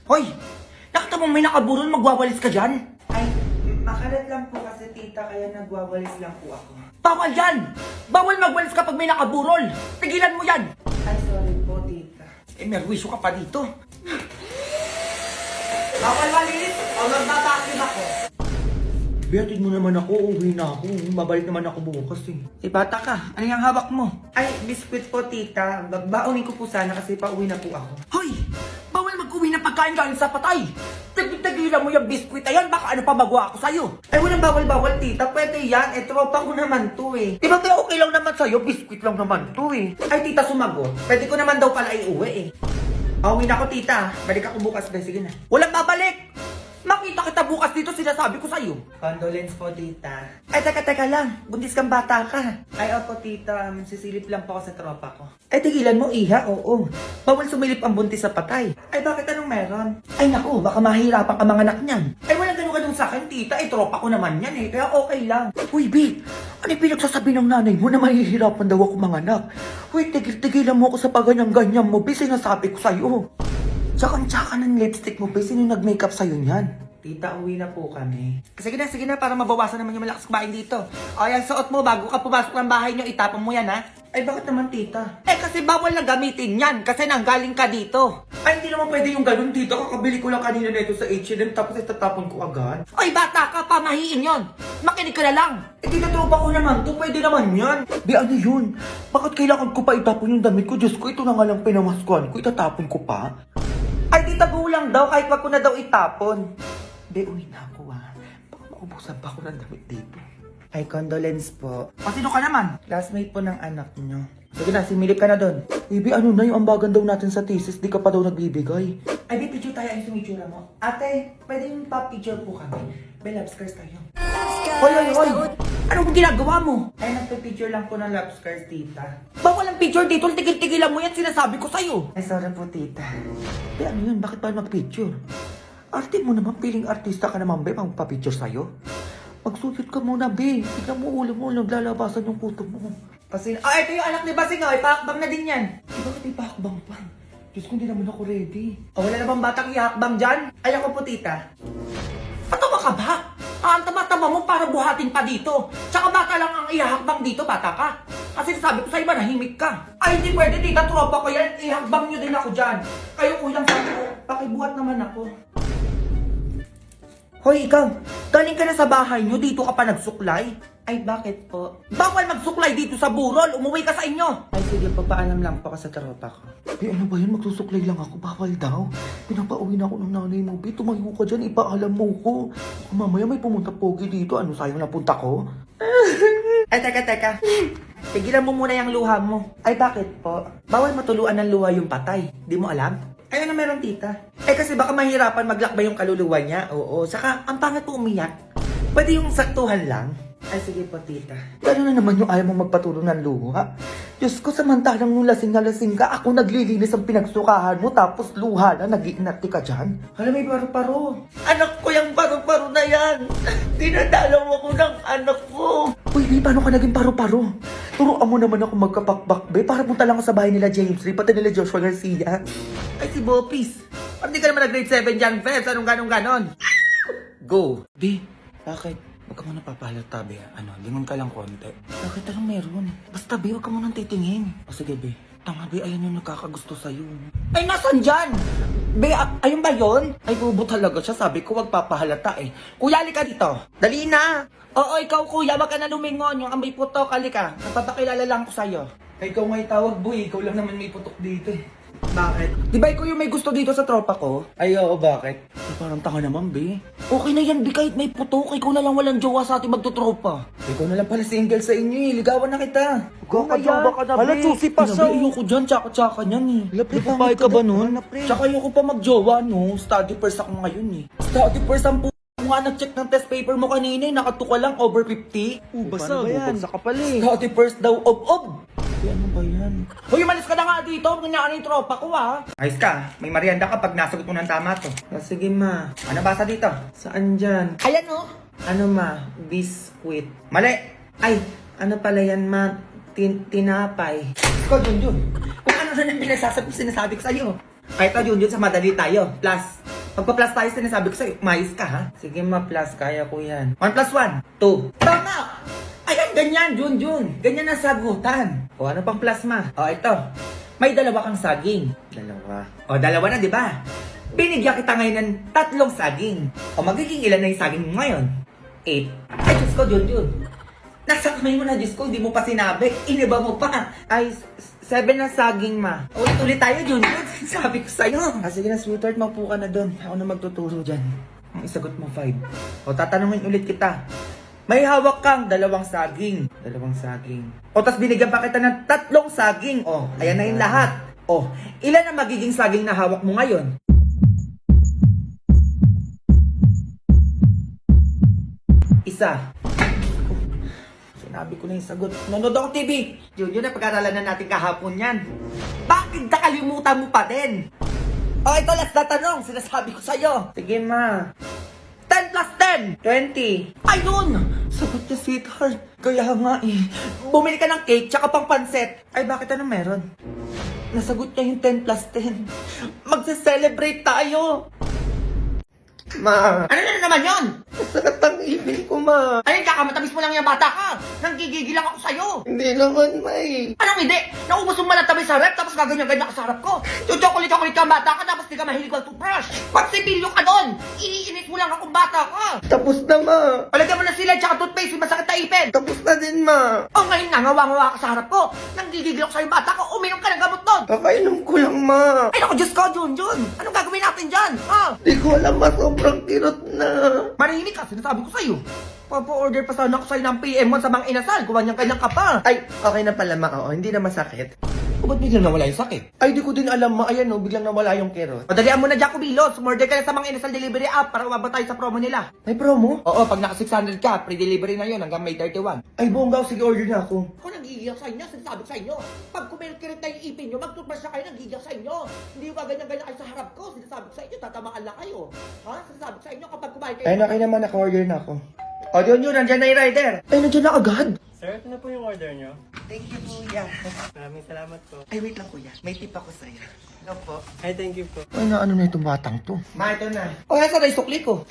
Hoy! Nakita mo may nakaburol, magwawalis ka dyan? Ay, makalat lang po kasi tita, kaya nagwawalis lang po ako. Bawal yan! Bawal magwalis kapag may nakaburol! Tigilan mo yan! Ay, sorry po tita. Eh, merwisyo ka pa dito. Bawal walis o magbabakim ako. Biyatin mo naman ako, uwi na ako. Babalik naman ako bukas eh. Eh, bata ka, ano yung hawak mo? Ay, biskwit po tita. Bagbaunin ko po sana kasi pauwi na po ako. Hoy! Bawal mag-uwi ng pagkain galing sa patay! Tagtagilan mo yung biskwit na yan, baka ano pa magawa ako sa'yo. Ay, walang bawal-bawal tita. Pwede yan. Eh, tropa ko naman to eh. Di ba kaya okay lang naman sa'yo, biskwit lang naman to eh. Ay, tita, sumagot. Pwede ko naman daw pala iuwi eh. Pauwi na ako tita. Balik ako bukas. Sige na. Walang babalik! Makita kita bukas dito, sinasabi ko sa'yo. Condolence po tita. Ay, teka lang. Buntis kang bata ka. Ay, opo tita. Sisilip lang po ako sa tropa ko. Ay, tigilan mo, iha. Oo. Bawal sumilip ang buntis sa patay. Ay, bakit anong meron? Ay, naku, baka mahirapan ka mga anak niyan. Ay, walang ganun sa akin, tita. Ay, tropa ko naman yan eh. Kaya okay lang. Uy, B. Ano yung pinagsasabi ng nanay mo na mahihirapan daw ako mga anak? Uy, tigil-tigilan mo ako sa paganyang-ganyan mo, B. Sinasabi ko sa'yo. Tsaka ng lipstick mo, B. Sino nag-makeup sa'yo niyan? Tita, uwi na po kami. Sige na, para mabawasan naman yung malakas kumain dito. O, yan, suot mo bago ka pumasok ng bahay nyo, itapon mo yan, ha? Ay, bakit naman tita? Eh, kasi bawal na gamitin yan, kasi nanggaling ka dito. Ay, hindi naman pwede yung ganun tita. Kakabili ko lang kanina na ito sa H&M tapos itatapon ko agad. Ay, bata ka, pamahiin yon. Makinig ka na lang. Eh, tita, tropa ko naman to. Pwede naman yan. Di, ano yun? Bakit kailangan ko pa itapon yung damit ko? Diyos ko, ito na nga lang pinamaskuhan ko, itatapon ko pa? Ay, tita, gulang daw. Kahit wag ko na daw itapon. Be, uwi na ako, ha? Baka maubusan pa ako ng damit dito. Ay, condolence po. O, sino ka naman? Classmate po ng anak nyo. Sige na, similip ka na doon. Baby, ano na yung ambagan daw natin sa thesis? Di ka pa daw nagbibigay. Ay, di, picture tayo. Ay, sumitsura mo. Ate, pwede yung pa-picture po kami. May love scars tayo. Hoy! Ano ginagawa mo? Ay, nagpa-picture lang po ng love scars, tita. Bawal ang picture dito, tigil-tigilan mo yan, sinasabi ko sa'yo. Ay, sorry po, tita. Be, ano yun? Bakit pa mag-picture? Arte mo naman, piling artista ka naman, be, magpa-picture sa'yo. Magsulit ka muna, be. Tignan mo ulo mo, naglalabasan yung kuto mo. Kasi, ito yung anak ni Basing, ay, pakakbang na din yan. Bakit may pakbang pa? Diyos ko, hindi naman ako ready. Wala na bang batang ihakbang dyan? Ay, ako po, tita. Patawa ka ba? Ang tama-tama mo para buhatin pa dito. Tsaka bata lang ang ihahakbang dito, bata ka. Kasi sabi ko sa'yo ba, nahimik ka. Ay, hindi pwede, tita, tropa ko yan. Ihakbang nyo din ako dyan. Kayo, kuyang sabi ko, pakibuhat naman ako. Hoy, ikaw, galing ka na sa bahay nyo, dito ka pa nagsuklay. Ay, bakit po? Bawal magsuklay dito sa burol, umuwi ka sa inyo. Ay, sige po, paalam lang po ako sa tropa ko. Be, ano ba yan? Magsusuklay lang ako. Bawal daw. Pinapauwi na ako ng nanay mo. Be, tumayo ka dyan. Ipaalam mo ko. Mamaya may pumunta pogi dito. Ano, sayang napunta ko? Ay, teka. Tigilan mo muna yung luha mo. Ay, bakit po? Bawal matuluan ng luha yung patay. Di mo alam? Ay, ano meron, tita? Eh, kasi baka mahirapan maglakbay yung kaluluwa niya. Oo. Saka, ang pangit po umiyak. Pwede yung saktuhan lang. Ay, sige po, tita. Gano'n na naman yung ayaw mong magpatulong ng luha. Diyos ko, samantalang nung lasing na lasing ka, ako naglilinis ang pinagsukahan mo, tapos luha na, nag-iinati ka dyan. Hala, may paru-paro. Anak ko yung paru-paro na yan. Dinadalaw ako ng anak ko. Uy, Be, paano ka naging paru-paro? Turuan mo naman ako magkapakbak, Be, para punta lang ako sa bahay nila James Lee, pati nila Joshua Garcia. Ay, si Bopis. Hindi ka naman nag-grade 7 dyan, Febs. Anong ganon? Go. Be, bakit? Huwag ka muna papalata, Be. Ano, lingon ka lang konti. Bakit anong meron? Basta, Be, huwag ka muna titingin. O sige, Be. Tama, Be, ayan yung nagkakagusto sa'yo. Ay, nasan dyan? Be, ayun ba yun? Ay, bubo talaga siya. Sabi ko, huwag papahalata eh. Kuya, halika dito. Dali na. Oo, ikaw, kuya. Huwag ka na lumingon. Yung amoy putok, halika. Napapakilala lang ko sa'yo. Ay, ikaw nga itawag, boy. Ikaw lang naman may putok dito eh. Bakit? Di ba ikaw yung may gusto dito sa tropa ko? Ay, oo, bakit? Ay, parang tanga naman, Be. Okay na yan, Be, kahit may putok. Ikaw na lang walang jowa sa ating magtutropa. Ikaw na lang pala single sa inyo eh. Ligawan na kita. Kakajowa ka na, Hala, Be. chusi pa siya. Ayoko dyan, tsaka-tsaka niyan eh. Lapit Di papayag ka ba nun? Tsaka ayoko pa magjowa, no? Study first ako ngayon eh. Study first ang nga nag-check ng test paper mo kanina eh. Nakatuka lang, over 50. Basta, bubagsak ka pala eh. Study first daw, ob. Ay, ano ba yan? Hoy, umalis ka na nga dito. Kanyaan yung tropa ko, ha? Ayos ka. May merienda ka pag nasagot mo ng tama to. Sige, ma. Ano basa dito? Saan dyan? Ayan, no? Ano, ma? Biscuit. Mali! Ay, ano pala yan, ma? Tinapay. Ikaw, Junjun. Kung ano na yung sinasabi ko sa'yo. Ay, ito, Junjun, sa madali tayo. Plus, Magpa-plus tayo, sinasabi ko sa'yo, umayos ka ha? Sige ma, plus, kaya ko yan. 1 plus 1, 2. Tama! Ayan, ganyan, Jun. Ganyan ang sagutan. O, ano pang plus ma? O, ito. May dalawa kang saging. Dalawa. O, dalawa na, di ba? Binigyan kita ngayon ng 3 saging. O, magiging ilan na yung saging mo ngayon? 8. Ay, Diyos ko, Jun. Nasa kamay mo na, Diyos ko, hindi mo pa sinabi. Iniba mo pa. Ay, 7 na saging, ma. Ulit tayo, Jun. Sabi ko sa'yo. Sige na, sweetheart, maupo ka na doon. Ako na magtuturo dyan. Ang isagot mo, 5. O, tatanungin ulit kita. May hawak kang 2 saging. 2 saging. O, tas binigyan pa kita ng 3 saging. O, ayan na yung lahat. O, ilan ang magiging saging na hawak mo ngayon? Isa. Sinabi ko na yung sagot. Nanood ako TV. Yun na pag-aralan na natin kahapon yan. Bakit nakalimutan mo pa din? O, ito last na tanong. Sinasabi ko sa'yo. Sige, ma. 10 plus 10. 20. Ayun! Sagot niya, sweetheart. Kaya nga eh. Bumili ka ng cake tsaka pang panset. Ay, bakit ano meron? Nasagot niya yung 10 plus 10. Magse-celebrate tayo. Ma. Ano na naman yun? Sakit ang ipin ko, ma. Ayun, kakamatamis mo lang yung bata ka. Nanggigigil lang ako sa'yo. Hindi naman, may. Anong hindi? Naubos mo malatabi sa rep, tapos gaganyan-ganyan ka sa harap ko. Chocolate-chocolate ka ang bata ka, tapos di ka mahilig ang toothbrush. Pagsibilyo ka doon. Iinit mo lang akong bata ka. Tapos na, ma. Palagyan mo na sila, tsaka toothpaste, yung masakit na ipin. Tapos na din, ma. O ngayon nga, ngawa-ngawa ka sa harap ko. Nanggigigil ako sa'yo bata ko, uminom ka ng gamot doon. Kakainom ko lang, ma. Ay naku, Diyos ko, Jun. Anong gagawin natin dyan? Ha? Di ko alam, ma. Sobrang kirot na. Marihimik ka, sinasabi ko sa'yo. Papa-order pa sana ako sa'yo ng PM mo sa mga inasal. Kanyang-kanyang ka pa. Ay, okay na pala, ma. Oo, hindi na masakit. O ba't biglang nawala yung sakit? Ay, di ko din alam, ma. Ayan, no. Biglang nawala yung kirot. Madalian mo na, Jaco Bilos. Umorder ka na sa mga inasal delivery app para umabot tayo sa promo nila. May promo? Oo, pag naka 600 ka, pre-delivery na yun hanggang May 31. Ay, bongga. Sige, order na ako. Ako nag-iiyak sa inyo, sinasabi ko sa inyo. Pag kumirit-kirit na yung ipin nyo, mag-toothbrush na kayo, nag-iiyak sa inyo. Hindi yung ganyan-ganyan kayo sa harap ko, sinasabi ko sa inyo, tatamaan lang kayo. Ha? Sinasabi ko sa inyo, kapag kumain kayo. Ay, na kayo naman. Naka-order na ako. O, yun, nandyan na yung rider. Ay, nandiyan na agad. Sir, ito na po yung order nyo. Thank you, kuya. Maraming salamat po. Ay, wait lang, kuya. May tip ako sa'yo. Ano po? Ay, thank you po. Ay, na ano na itong batang to? Ma, ito na. O, nasa na yung sukli ko?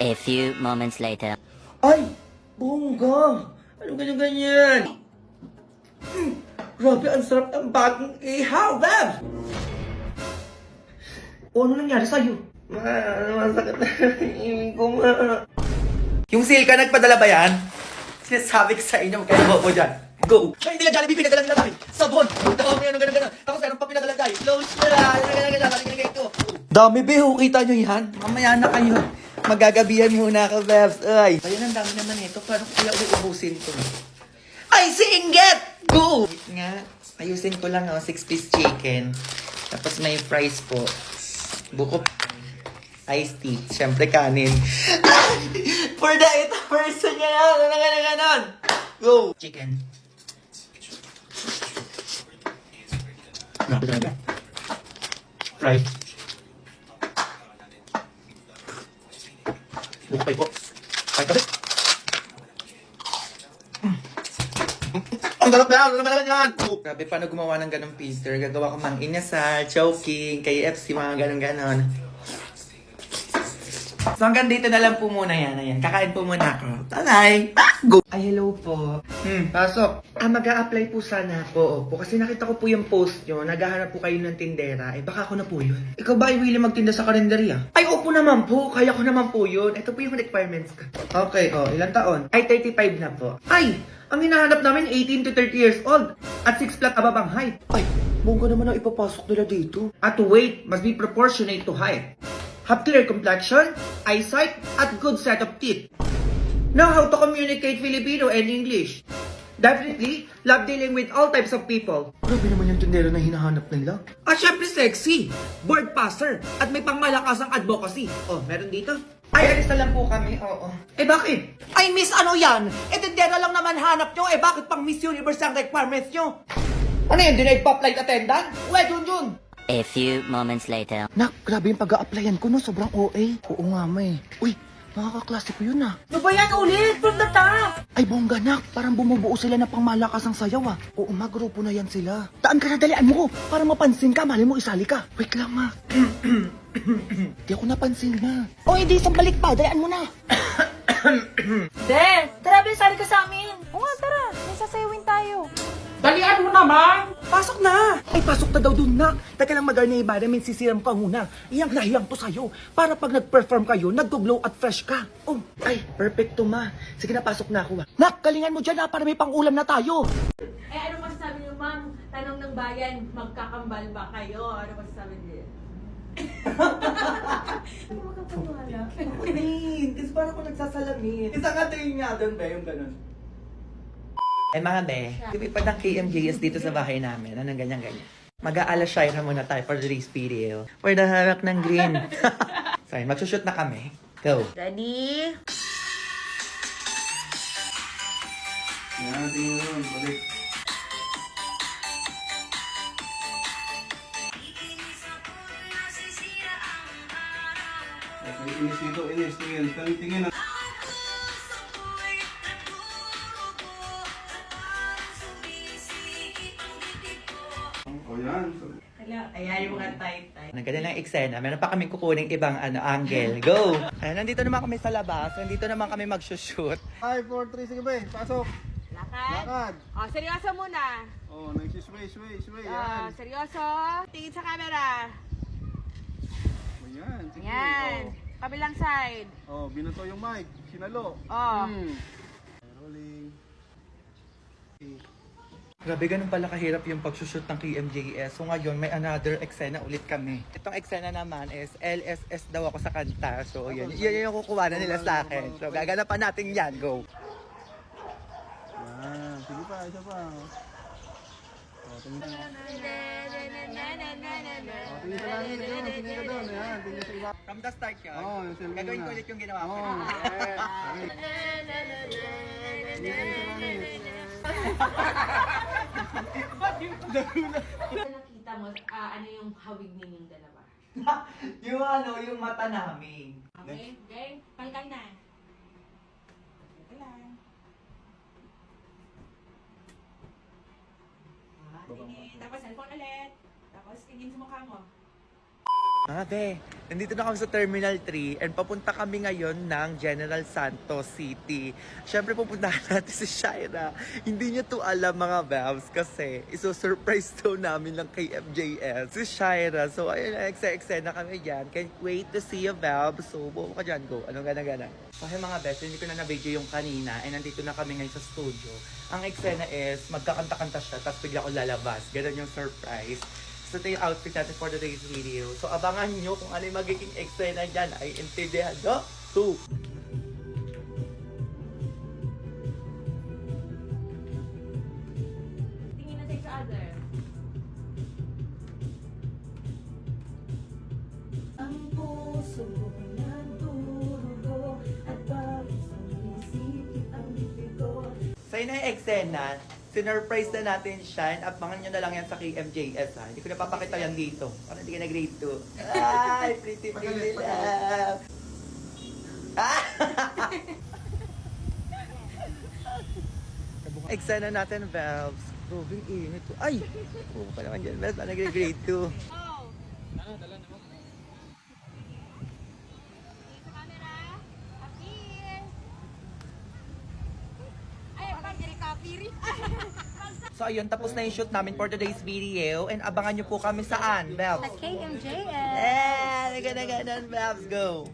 A few moments later. Ay, bongga. Ano ganyan-ganyan? Grabe, ang sarap ng bagong ihaw, Babs! O, ano nangyari sa'yo? Ma, masakit na yung ko, ma. Yung sale ka, nagpadala ba yan? Sinasabi ko sa inyo, magkano mo dyan. Go! Ay, hindi lang Jollibee, pinadala nila tayo. Sabon! Dami, ano ganun. Tapos meron pa pinadala tayo. Lotion! Ganun. Dami, beho. Kita nyo yan? Mamaya na kayo. Magagabihan muna ako, Bebs. Ay. Ayun, ang dami naman ito. Paano ko kaya ubusin to? Ay, si Inget! Go! Wait nga. Ayusin ko lang, 6-piece chicken. Tapos may fries po. Buko iced tea. Siyempre kanin. For the 8 person niya yan. Ganon. Go. Chicken. Fries. Bukay po. Ay, kasi. Ang galap na! Ang galap na! Grabe, paano gumawa ng ganong Peter? Gagawa ko mang inasal, choking, KFC, mga ganon-ganon. So hanggang dito na lang po muna yan. Ayan, kakain po muna ako. Tanay! Go! Ay, hello po. Pasok. Mag-a-apply po sana ako. Opo, kasi nakita ko po yung post nyo. Naghahanap po kayo ng tindera. Eh, baka ako na po yun. Ikaw ba ay willing magtinda sa kalendarya? Ay, opo naman po. Kaya ko naman po yun. Ito po yung requirements ko. Okay, ilang taon? Ay, 35 na po. Ay! Ang hinahanap namin, 18 to 30 years old. At 6 flat above ang height. Ay, bongga naman ang ipapasok nila dito. At weight must be proportionate to height. Have clear complexion, eyesight, at good set of teeth. Know how to communicate Filipino and English. Definitely, love dealing with all types of people. Grabe naman yung tindera na hinahanap nila. At syempre sexy, board passer, at may pangmalakasang advocacy. Oh, meron dito? Ay, alis na lang po kami, oo. Eh bakit? Ay, miss, ano yan? Eh, tindera lang naman hanap nyo. Eh, bakit pang Miss Universe ang requirements nyo? Ano yun, denied pa flight attendant? Uwe, Junjun! A few moments later. Nak, grabe yung pag-a-applyan ko, no? Sobrang OA. Oo nga, may. Uy, nakakaklase ko yun, ah. Ano ba yan ulit? From the top! Ay, bongga, nak. Parang bumubuo sila ng pangmalakas ang sayaw, ah. Oo, magrupo na yan sila. Daan ka na, dalian mo ko. Para mapansin ka, mali mo isali ka. Wait lang, ma. Di ako napansin na. O hindi, isang balik pa. Dayaan mo na. De, tara sali ka sa amin. Oo nga, tara. May sasayawin tayo. Dalian mo naman! Pasok na! Ay, pasok na daw dun, nak. Teka lang, Magarney, ba namin sisiram ka muna. Iyang nahiyang to sa'yo. Para pag nag-perform kayo, nag-glow at fresh ka. Oh, ay, perfecto, ma. Sige na, pasok na ako, ha. Nak, kalingan mo dyan, ha, para may pang-ulam na tayo. Eh, ano masasabi niyo, ma'am? Tanong ng bayan, magkakambal ba kayo? Ano masasabi niyo? Ano makapaniwala? Queen, kasi parang ako nagsasalamin. Isang atin nga doon, ba, yung ganun. Eh mga be, lumipad ng KMJS dito sa bahay namin. Anong ganyan-ganyan. Mag-aalas shine na muna tayo for today's video. For the harak ng green. So yun, magsushoot na kami. Go. Ready? Yan, tingin mo nun, balik. Okay, inis dito, inis, tingin. Tingin na. O yan. Ayan yung mga type-type. Ang ganda ng eksena. Meron pa kaming kukuning ibang angle. Go! Ayan, nandito naman kami sa labas. Nandito naman kami magsushoot. 5, 4, 3, sige ba, pasok. Lakad. Lakad. Oh, seryoso muna. Oh, sway, yan. Seryoso. Tingin sa camera. O yan, sige. Yan. Kabilang side. Oh, binato yung mic, sinalo. Oh. Rolling. Grabe, ganun pala kahirap yung pagsushoot ng KMJS. So ngayon, may another eksena ulit kami. Itong eksena naman is LSS daw ako sa kanta. So yun yung kukuha na nila sa akin. So gaganapan natin yan. Go! Yan, sige pa, isa pa. Oh, tingin ka. Oh, tingin ka lang, tingin ka doon. Yan, tingin sa iba. From the start yun. Oh, yung cellphone Gagawin na. ko ulit yung ginawa ko. Oh, okay. Tingin ka sa langit. Nakita mo, ano yung hawig ninyong dalawa? yung mata namin. Okay? Okay? Palkay na. Ito lang. Tingin. Tapos cellphone ulit. Tapos tingin sa mukha mo. Be, nandito na kami sa Terminal 3 and papunta kami ngayon ng General Santos City. Siyempre pupuntahan natin si Shaira. Hindi niya to alam mga Babs kasi iso-surprise to namin ng KMJS. Si Shaira. So ayun, eksena kami dyan. Can't wait to see you, Babs. So buo ka dyan, go. Anong gana-gana? Okay mga Babs, hindi ko na na-video yung kanina and nandito na kami ngayon sa studio. Ang eksena is magkakanta-kanta siya tapos bigla ko lalabas. Ganun yung surprise. So, ito yung outfit natin for today's video. So, abangan nyo kung ano yung magiging eksena dyan. Ay, intindihado. 2. Tingin na sa each other. Ang puso ko'y nagdurugo at bakit sumisikip ang bibig ko. So, yun na yung eksena. Sinurprise na natin siya. Abangan nyo na lang yan sa KMJS, ha. Hindi ko napapakita yan dito. Parang hindi ka na grade 2. Ay, pretty love. Eksena natin, Valves. Grobing init to. Ay! Oo pa naman dyan, Valves. Parang nag-grade 2. Oh! Tingin sa camera. Appear! Ay, parang copy. So ayun, tapos na yung shoot namin for today's video. And abangan nyo po kami saan, Valves? KMJS. Eh, ganun, Valves, go!